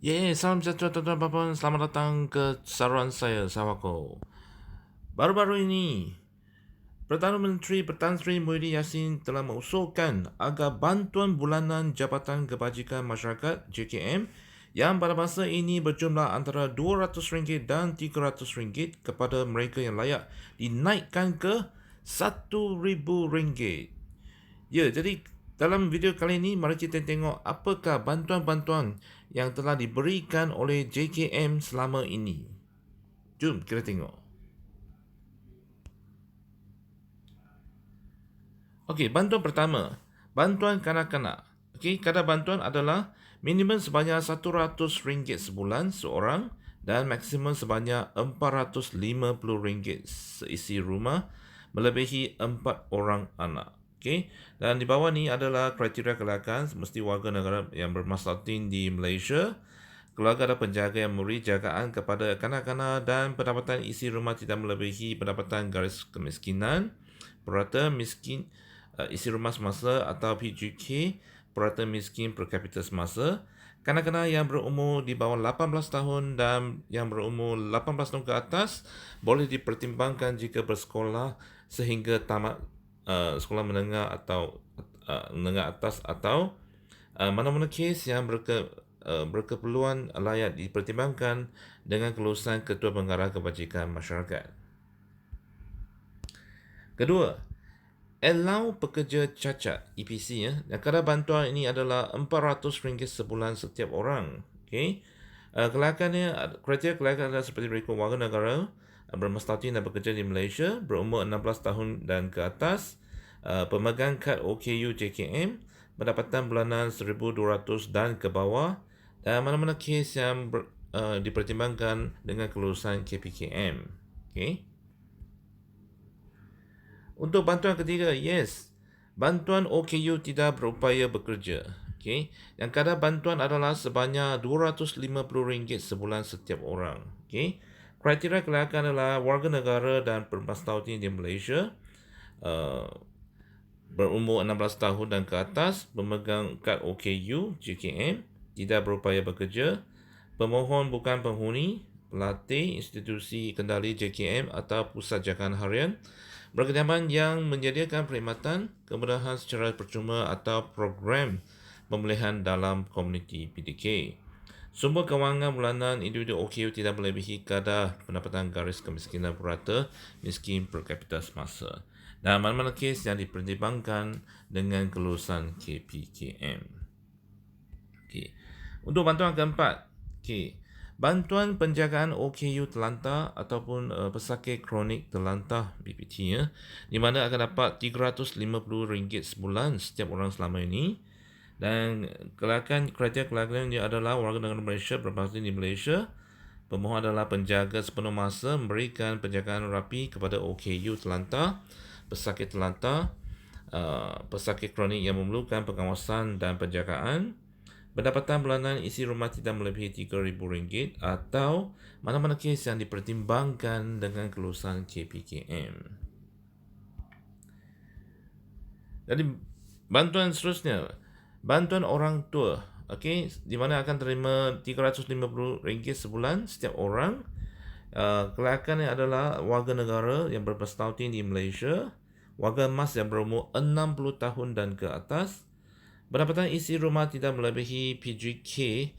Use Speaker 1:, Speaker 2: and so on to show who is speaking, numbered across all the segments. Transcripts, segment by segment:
Speaker 1: Salam sejahtera tuan-tuan dan puan. Selamat datang ke saluran saya, Sawako. Baru-baru ini, Perdana Menteri Pertahanan Sri Muhyiddin Yassin telah mengusulkan agar bantuan bulanan Jabatan Kebajikan Masyarakat JKM yang pada masa ini berjumlah antara RM200 dan RM300 kepada mereka yang layak dinaikkan ke RM1,000. Ya, jadi dalam video kali ini mari kita tengok apakah bantuan-bantuan yang telah diberikan oleh JKM selama ini. Jom kita tengok. Okey, bantuan pertama, bantuan kanak-kanak. Okey, kadar bantuan adalah minimum sebanyak RM100 sebulan seorang dan maksimum sebanyak RM450 seisi rumah melebihi 4 orang anak. Okey, dan di bawah ni adalah kriteria kelayakan mesti warga negara yang bermaslahatin di Malaysia, keluarga dan penjaga yang memberi jagaan kepada kanak-kanak dan pendapatan isi rumah tidak melebihi pendapatan garis kemiskinan, purata miskin isi rumah semasa atau PGK, purata miskin per kapita semasa, kanak-kanak yang berumur di bawah 18 tahun dan yang berumur 18 tahun ke atas boleh dipertimbangkan jika bersekolah sehingga tamat sekolah menengah atau menengah atas atau mana-mana kes yang berkeperluan layak dipertimbangkan dengan kelulusan Ketua Pengarah Kebajikan Masyarakat. Kedua, allow pekerja cacat EPC dan kadar bantuan ini adalah RM400 sebulan setiap orang. Okey. Kelayakannya, kriteria kelayakan adalah seperti berikut: warga negara bermaslahatin dan bekerja di Malaysia, berumur 16 tahun dan ke atas, pemegang kad OKU JKM, pendapatan bulanan 1,200 dan ke bawah, dan mana-mana kes yang dipertimbangkan dengan kelulusan KPKM. Okey. Untuk bantuan ketiga, bantuan OKU tidak berupaya bekerja. Okay. Yang kadar bantuan adalah sebanyak RM250 sebulan setiap orang. Okay. Kriteria kelayakan adalah warga negara dan bermaslahatin di Malaysia, berumur 16 tahun dan ke atas, pemegang kad OKU JKM, tidak berupaya bekerja, pemohon bukan penghuni, pelatih institusi kendali JKM atau pusat jagaan harian, berkediaman yang menyediakan perkhidmatan, kemudahan secara percuma atau program pemulihan dalam komuniti PDK. Sumber kewangan bulanan individu OKU tidak melebihi kadar pendapatan garis kemiskinan purata miskin per kapita semasa. Dan mana-mana kes yang dipertimbangkan dengan kelulusan KPKM. Okay. Untuk bantuan keempat, bantuan penjagaan OKU terlantar ataupun pesakit kronik terlantar BPT di mana akan dapat RM350 sebulan setiap orang selama ini. Dan kriteria kelayakan dia adalah warga negara Malaysia bermaslahatin di Malaysia. Pemohon adalah penjaga sepenuh masa memberikan penjagaan rapi kepada OKU terlantar, pesakit terlantar, pesakit kronik yang memerlukan pengawasan dan penjagaan. Pendapatan bulanan isi rumah tidak melebihi RM3,000 atau mana-mana kes yang dipertimbangkan dengan kelulusan KPKM. Jadi bantuan seterusnya, bantuan orang tua, di mana akan terima RM350 sebulan setiap orang. Kelayakannya adalah warga negara yang bermaslahatin di Malaysia, warga emas yang berumur 60 tahun dan ke atas, pendapatan isi rumah tidak melebihi PGK,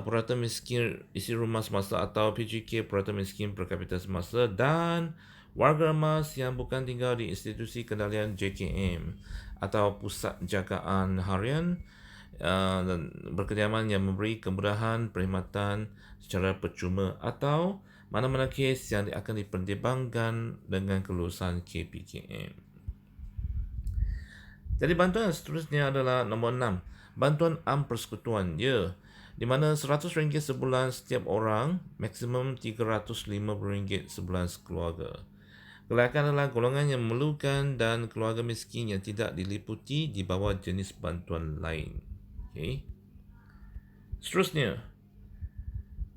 Speaker 1: purata miskin isi rumah semasa atau PGK purata miskin per kapita semasa, dan warga emas yang bukan tinggal di institusi kendalian JKM atau pusat jagaan harian dan berkediaman yang memberi kemudahan perkhidmatan secara percuma atau mana-mana kes yang akan dipertimbangkan dengan kelulusan KPKM. Jadi bantuan seterusnya adalah nombor 6, bantuan am persekutuan. Di mana RM100 sebulan setiap orang, maksimum RM350 sebulan sekeluarga. Kelayakan adalah golongan yang memerlukan dan keluarga miskin yang tidak diliputi di bawah jenis bantuan lain. Seterusnya,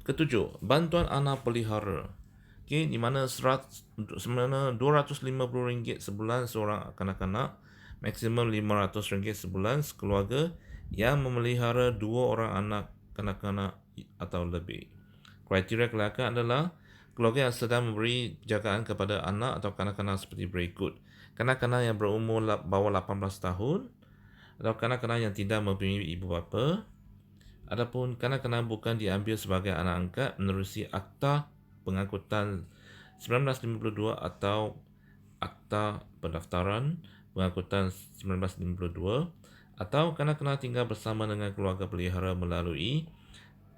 Speaker 1: ketujuh, bantuan anak pelihara. Di mana RM250 sebulan seorang kanak-kanak, maksimum RM500 sebulan sekeluarga yang memelihara 2 orang anak kanak-kanak atau lebih. Kriteria kelayakan adalah keluarga yang sedang memberi jagaan kepada anak atau kanak-kanak seperti berikut. Kanak-kanak yang berumur bawah 18 tahun atau kanak-kanak yang tidak mempunyai ibu bapa. Adapun kanak-kanak bukan diambil sebagai anak angkat menerusi Akta Pengangkutan 1952 atau Akta Pendaftaran Pengangkutan 1952 atau kanak-kanak tinggal bersama dengan keluarga pelihara melalui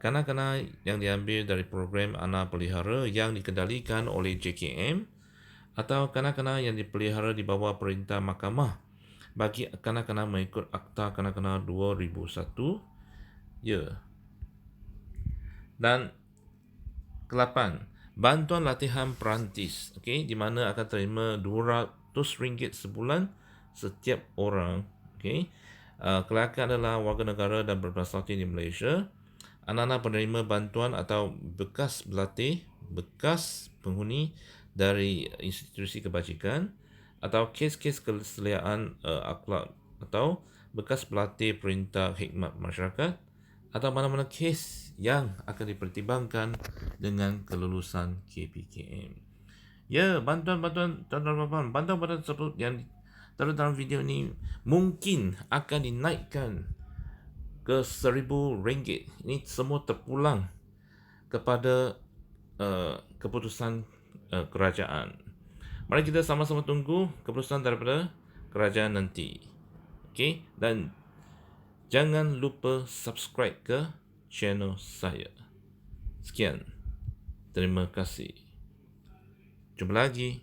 Speaker 1: kanak-kanak yang diambil dari program anak pelihara yang dikendalikan oleh JKM atau kanak-kanak yang dipelihara di bawah perintah mahkamah bagi kanak-kanak mengikut Akta Kanak-kanak 2001. Dan ke-8, bantuan latihan perantis, di mana akan terima RM200 sebulan setiap orang. Kelayakan adalah warga negara dan bernasionaliti di Malaysia. Anak-anak penerima bantuan atau bekas berlatih, bekas penghuni dari institusi kebajikan atau kes-kes keseliaan akhlak atau bekas pelatih perintah khidmat masyarakat atau mana-mana kes yang akan dipertimbangkan dengan kelulusan KPKM. Bantuan-bantuan tersebut yang terdapat dalam video ini mungkin akan dinaikkan ke RM1,000. Ini semua terpulang kepada keputusan kerajaan. Mari kita sama-sama tunggu keputusan daripada kerajaan nanti. Dan jangan lupa subscribe ke channel saya. Sekian. Terima kasih. Jumpa lagi.